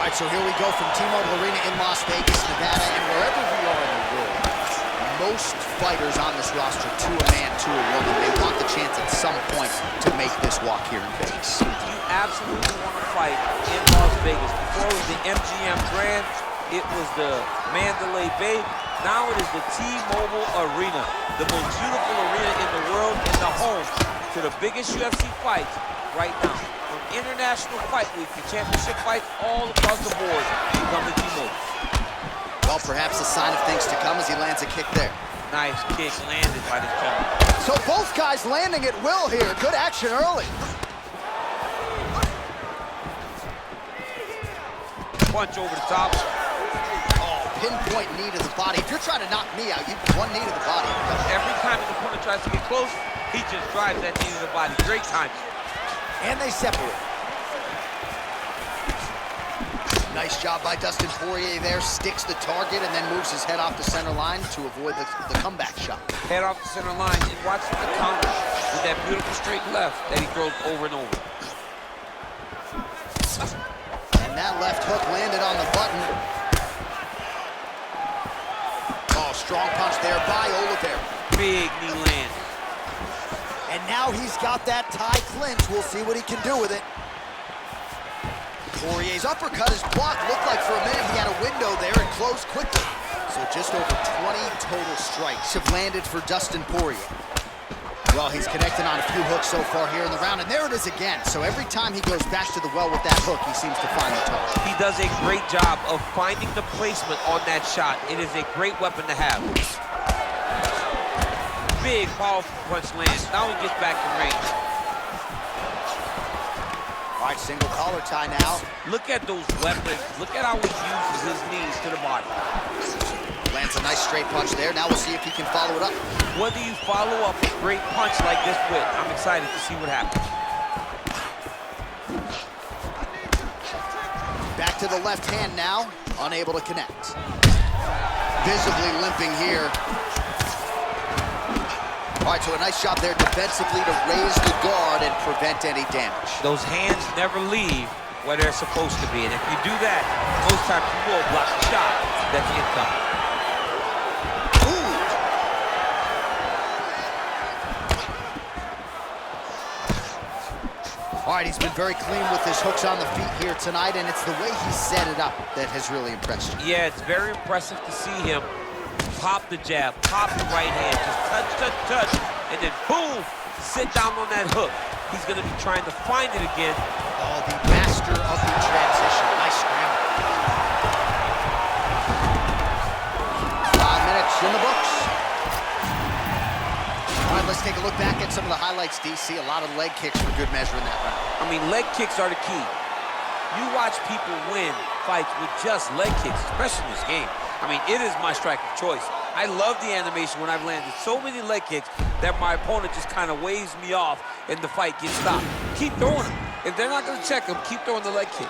All right, so here we go from T-Mobile Arena in Las Vegas, Nevada, and wherever we are in the world, most fighters on this roster, to a man, to a woman, they want the chance at some point to make this walk here in Vegas. You absolutely want to fight in Las Vegas. Before it was the MGM Grand, it was the Mandalay Bay. Now it is the T-Mobile Arena, the most beautiful arena in the world and the home to the biggest UFC fights right now. From International Fight Week to championship fights all across the board, you come to T-Mobile. Well, perhaps a sign of things to come as he lands a kick there. Nice kick landed by this corner. So both guys landing at will here. Good action early. Punch over the top. Oh, pinpoint knee to the body. If you're trying to knock me out, you one knee to the body. Every time his opponent tries to get close, he just drives that knee to the body. Great timing. And they separate. Nice job by Dustin Poirier there. Sticks the target and then moves his head off the center line to avoid the comeback shot. Head off the center line and watch the counter with that beautiful straight left that he throws over and over. And that left hook landed on the button. Oh, strong punch there by Oliveira. Big knee land. And now he's got that tie clinch. We'll see what he can do with it. Poirier's uppercut is blocked. Looked like for a minute he had a window there and closed quickly. So just over 20 total strikes have landed for Dustin Poirier. Well, he's connecting on a few hooks so far here in the round, and there it is again. So every time he goes back to the well with that hook, he seems to find the target. He does a great job of finding the placement on that shot. It is a great weapon to have. Big, powerful punch lands. Now he gets back in range. All right, single collar tie now. Look at those weapons. Look at how he uses his knees to the body. Lands a nice straight punch there. Now we'll see if he can follow it up. What do you follow up a great punch like this with? I'm excited to see what happens. Back to the left hand now. Unable to connect. Visibly limping here. All right, so a nice job there defensively to raise the guard and prevent any damage. Those hands never leave where they're supposed to be, and if you do that, most times you will block the shot that's incoming. All right, he's been very clean with his hooks on the feet here tonight, and it's the way he set it up that has really impressed you. Yeah, it's very impressive to see him pop the jab, pop the right hand, just touch, touch, touch, and then boom, sit down on that hook. He's gonna be trying to find it again. Oh, the master of the transition. Nice scramble. 5 minutes in the books. All right, let's take a look back at some of the highlights, DC. A lot of leg kicks for good measure in that round. I mean, leg kicks are the key. You watch people win fights with just leg kicks, especially in this game. I mean, it is my strike of choice. I love the animation when I've landed so many leg kicks that my opponent just kind of waves me off and the fight gets stopped. Keep throwing them. If they're not going to check them, keep throwing the leg kick.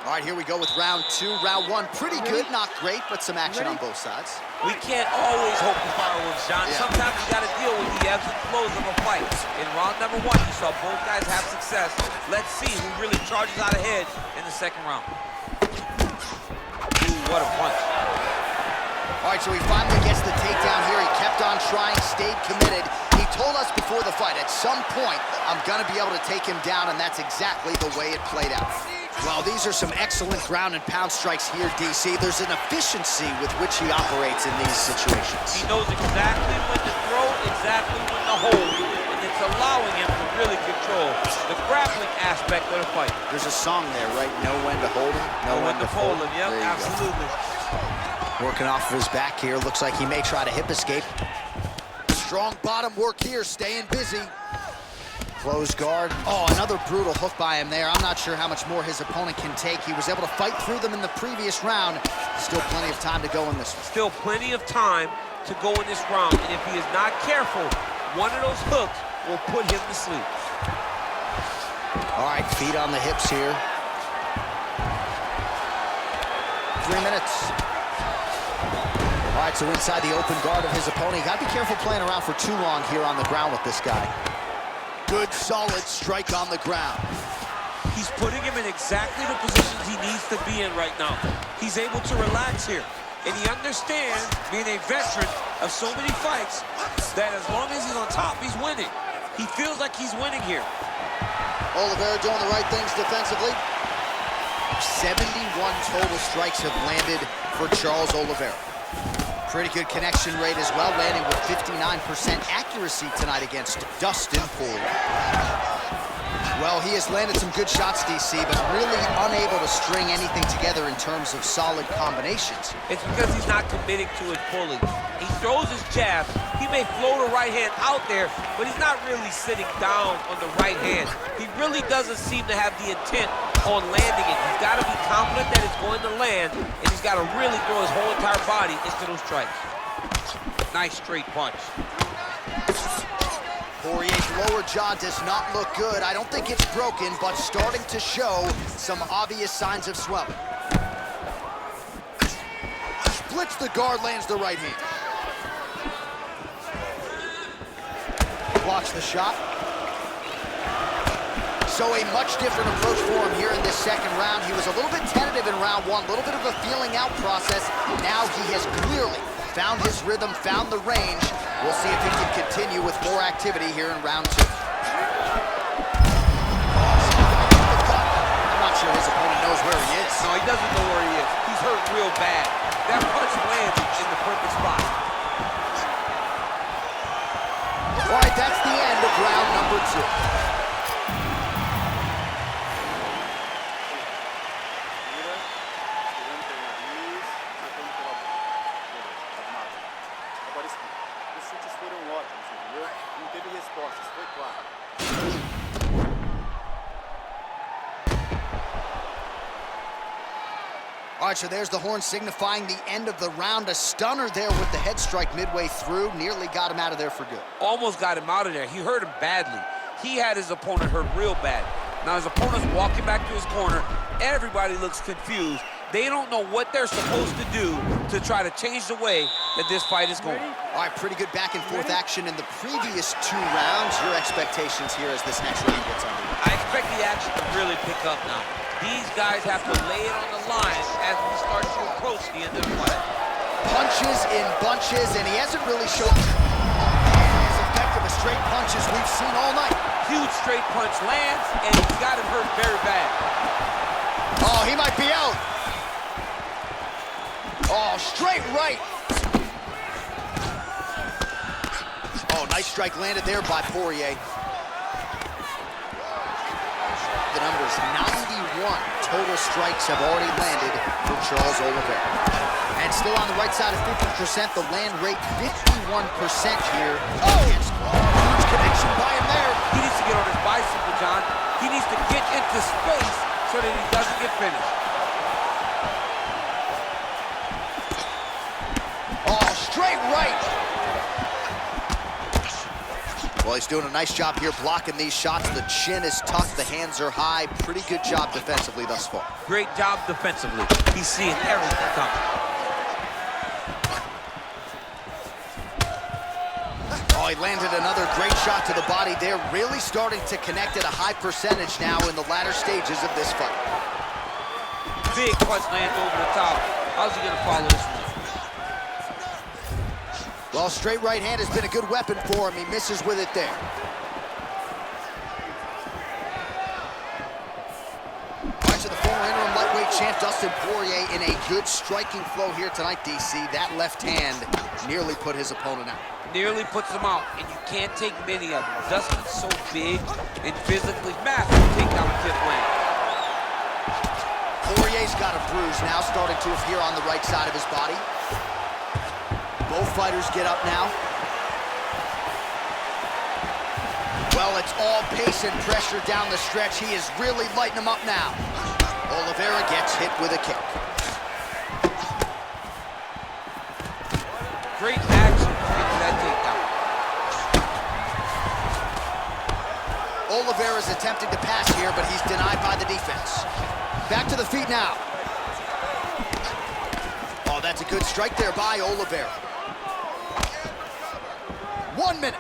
All right, here we go with round two. Round one, pretty good, not great, but some action on both sides. We can't always hope for fireworks, John. Yeah. Sometimes you got to deal with the ebbs and flows of a fight. In round number one, you saw both guys have success. Let's see who really charges out ahead in the second round. Ooh, what a punch. All right, so he finally gets the takedown here. He kept on trying, stayed committed. He told us before the fight, at some point, I'm going to be able to take him down, and that's exactly the way it played out. Well, these are some excellent ground and pound strikes here, DC. There's an efficiency with which he operates in these situations. He knows exactly when to throw, exactly when to hold, and it's allowing him to really control the grappling aspect of the fight. There's a song there, right? Know when to hold him, know when to fold him. Yep, absolutely. Working off of his back here. Looks like he may try to hip escape. Strong bottom work here, staying busy. Closed guard. Oh, another brutal hook by him there. I'm not sure how much more his opponent can take. He was able to fight through them in the previous round. Still plenty of time to go in this one. Still plenty of time to go in this round. And if he is not careful, one of those hooks will put him to sleep. All right, feet on the hips here. 3 minutes. All right, so inside the open guard of his opponent. You gotta be careful playing around for too long here on the ground with this guy. Good, solid strike on the ground. He's putting him in exactly the positions he needs to be in right now. He's able to relax here. And he understands, being a veteran of so many fights, that as long as he's on top, he's winning. He feels like he's winning here. Oliveira doing the right things defensively. 71 total strikes have landed for Charles Oliveira. Pretty good connection rate as well, landing with 59% accuracy tonight against Dustin Poirier. Well, he has landed some good shots, DC, but really unable to string anything together in terms of solid combinations. It's because he's not committing to it fully. He throws his jab. He may float a right hand out there, but he's not really sitting down on the right hand. He really doesn't seem to have the intent on landing it. He's got to be confident that it's going to land, and he's got to really throw his whole entire body into those strikes. Nice straight punch. Poirier's lower jaw does not look good. I don't think it's broken, but starting to show some obvious signs of swelling. Splits the guard, lands the right hand. Blocks the shot. So a much different approach for him here in this second round. He was a little bit tentative in round one, a little bit of a feeling out process. Now he has clearly found his rhythm, found the range. We'll see if he can continue with more activity here in round two. I'm not sure his opponent knows where he is. No, he doesn't know where he is. He's hurt real bad. That punch landed in the perfect spot. All right, that's the end of round number two. All right, so there's the horn signifying the end of the round. A stunner there with the head strike midway through. Nearly got him out of there for good. Almost got him out of there. He hurt him badly. He had his opponent hurt real bad. Now his opponent's walking back to his corner. Everybody looks confused. They don't know what they're supposed to do to try to change the way that this fight is going. All right, pretty good back and forth action in the previous two rounds. Your expectations here as this next round gets underway? I expect the action to really pick up now. These guys have to lay it on the line as we start to approach the end of the fight. Punches in bunches, and he hasn't really shown as effective as straight punches we've seen all night. Huge straight punch lands, and he's got him hurt very bad. Oh, he might be out. Oh, straight right. Oh, nice strike landed there by Poirier. The numbers 91 total strikes have already landed for Charles Oliveira. And still on the right side of 50%, the land rate 51% here. Oh, huge connection by him there. He needs to get on his bicycle, John. He needs to get into space so that he doesn't get finished. Oh, straight right. Well, he's doing a nice job here blocking these shots. The chin is tucked, the hands are high. Pretty good job defensively thus far. Great job defensively. He's seeing everything coming. Oh, he landed another great shot to the body there. Really starting to connect at a high percentage now in the latter stages of this fight. Big punch lands over the top. How's he gonna follow this one? Well, straight right hand has been a good weapon for him. He misses with it there. All right, so the former interim lightweight champ Dustin Poirier in a good striking flow here tonight, DC. That left hand nearly put his opponent out. Nearly puts him out, and you can't take many of them. Dustin's so big and physically massive to take down a tip land. Poirier's got a bruise now, starting to appear on the right side of his body. Both fighters get up now. Well, it's all pace and pressure down the stretch. He is really lighting him up now. Oliveira gets hit with a kick. Great action into that takedown. Oliveira's attempting to pass here, but he's denied by the defense. Back to the feet now. Oh, that's a good strike there by Oliveira. 1 minute.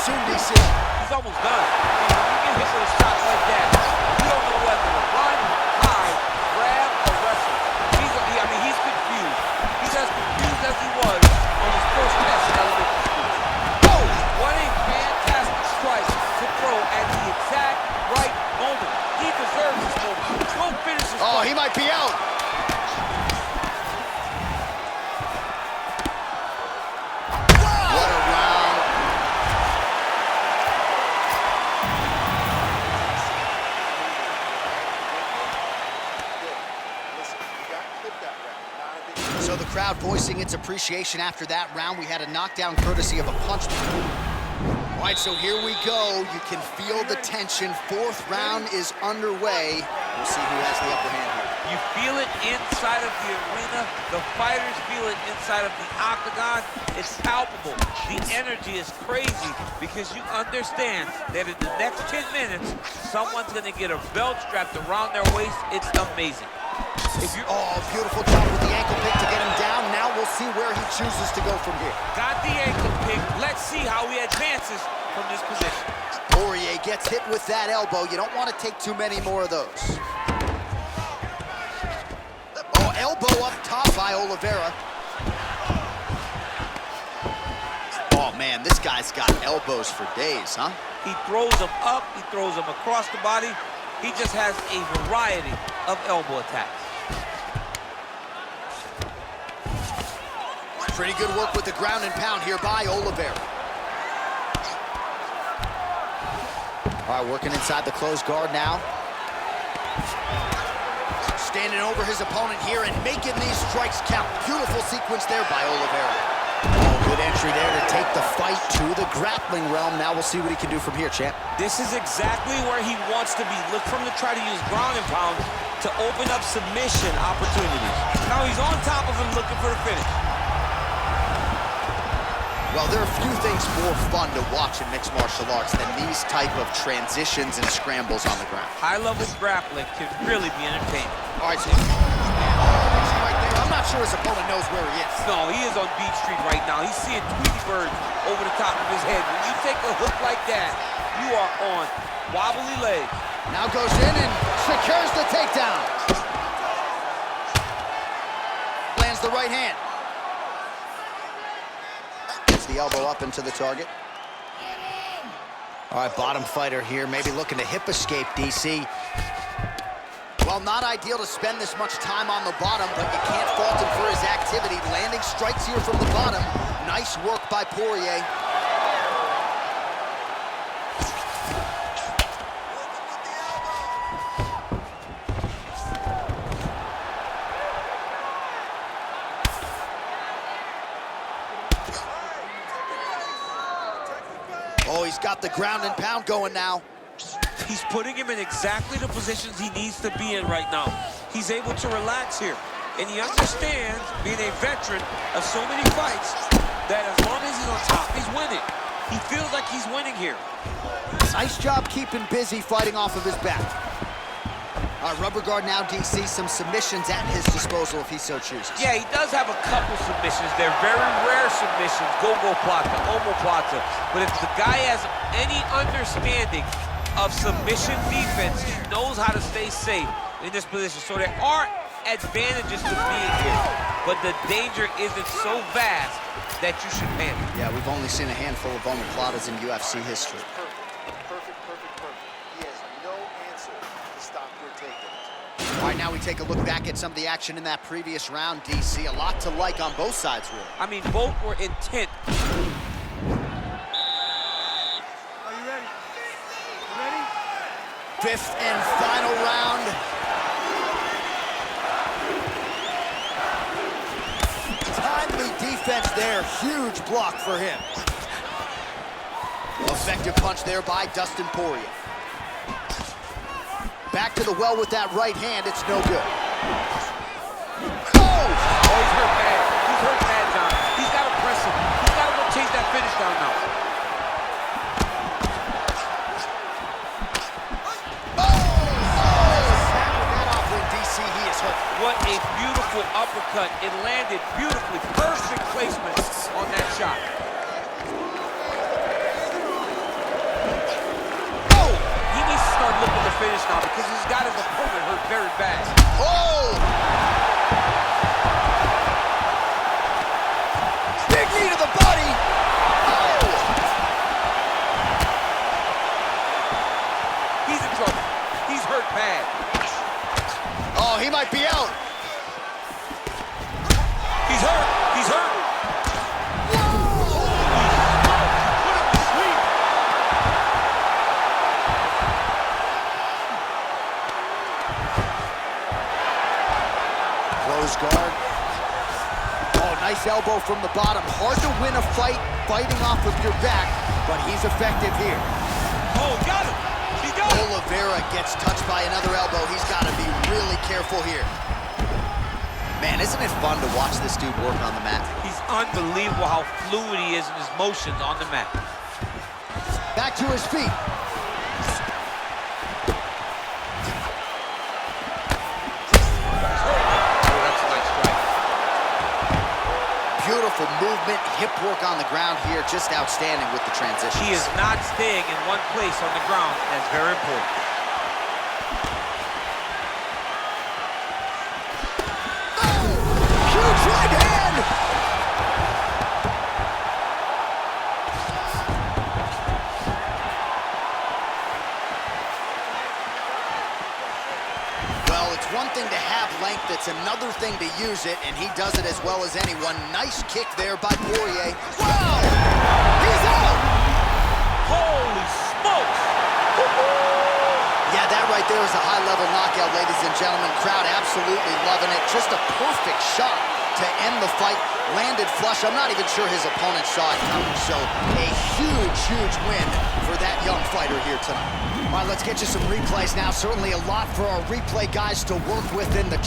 soon, DC. He's almost done. I mean, when you get hit with a shot like that, you don't know whether to run, hide, grab, or wrestle. He's confused. He's as confused as he was on his first test in elementary school. Oh, what a fantastic strike to throw at the exact right moment. He deserves this moment. Go finish this fight. He might be out. What a round. So the crowd voicing its appreciation after that round. We had a knockdown courtesy of a punch. All right, so here we go. You can feel the tension. Fourth round is underway. We'll see who has the upper hand here. You feel it inside of the arena. The fighters feel it inside of the octagon. It's palpable. The energy is crazy because you understand that in the next 10 minutes, someone's going to get a belt strapped around their waist. It's amazing. Beautiful job with the ankle pick to get him down. Now we'll see where he chooses to go from here. Got the ankle pick. Let's see how he advances from this position. Poirier gets hit with that elbow. You don't want to take too many more of those. Elbow up top by Oliveira. Oh, man, this guy's got elbows for days, huh? He throws them up. He throws them across the body. He just has a variety of elbow attacks. Pretty good work with the ground and pound here by Oliveira. All right, working inside the closed guard now. Standing over his opponent here and making these strikes count. Beautiful sequence there by Oliveira. Good entry there to take the fight to the grappling realm. Now we'll see what he can do from here, champ. This is exactly where he wants to be. Look for him to try to use ground and pound to open up submission opportunities. Now he's on top of him looking for the finish. Well, there are few things more fun to watch in mixed martial arts than these type of transitions and scrambles on the ground. High-level grappling can really be entertaining. All right, so right there. I'm not sure his opponent knows where he is. No, he is on Beach Street right now. He's seeing Tweety Bird over the top of his head. When you take a hook like that, you are on wobbly legs. Now goes in and secures the takedown. Lands the right hand. Gets the elbow up into the target. All right, bottom fighter here, maybe looking to hip escape, DC. Well, not ideal to spend this much time on the bottom, but you can't fault him for his activity. Landing strikes here from the bottom. Nice work by Poirier. Oh, he's got the ground and pound going now. He's putting him in exactly the positions he needs to be in right now. He's able to relax here. And he understands, being a veteran of so many fights, that as long as he's on top, he's winning. He feels like he's winning here. Nice job keeping busy fighting off of his back. All right, rubber guard now, DC. Some submissions at his disposal if he so chooses. Yeah, he does have a couple submissions. They're very rare submissions. Go-go plata, omoplata. But if the guy has any understanding of submission defense, he knows how to stay safe in this position. So there are advantages to being here, but the danger isn't so vast that you should panic. Yeah, we've only seen a handful of omoplatas in UFC history. Perfect. He has no answer to stop your takedowns. All right, now we take a look back at some of the action in that previous round, DC. A lot to like on both sides, really. I mean, both were intent. Fifth and final round. Timely defense there. Huge block for him. Effective punch there by Dustin Poirier. Back to the well with that right hand. It's no good. Oh, he's hurt bad. He's hurt bad, John. He's got to press him. He's got to go chase that finish down now. What a beautiful uppercut. It landed beautifully. Perfect placement on that shot. finish now because he's got his opponent hurt very bad. Oh! Big knee to the body. Oh! He's in trouble. He's hurt bad. Oh, he might be out. He's hurt. He's hurt. Close guard. Oh, nice elbow from the bottom. Hard to win a fight fighting off of your back, but he's effective here. Oh, got him. He got him. Oliveira gets touched by another elbow. He's got to be really careful here. Man, isn't it fun to watch this dude work on the mat? He's unbelievable how fluid he is in his motions on the mat. Back to his feet. Beautiful movement, hip work on the ground here, just outstanding with the transition. He is not staying in one place on the ground. That's very important. Huge right hand! Well, it's one thing to have length, it's another thing to use it, and he does it as well as anyone. Nice kick there by Poirier. Wow! He's out! Holy smokes! Yeah, that right there is a high-level knockout, ladies and gentlemen. Crowd absolutely loving it. Just a perfect shot to end the fight. Landed flush. I'm not even sure his opponent saw it coming. So a huge, huge win for that young fighter here tonight. All right, let's get you some replays now. Certainly a lot for our replay guys to work with in the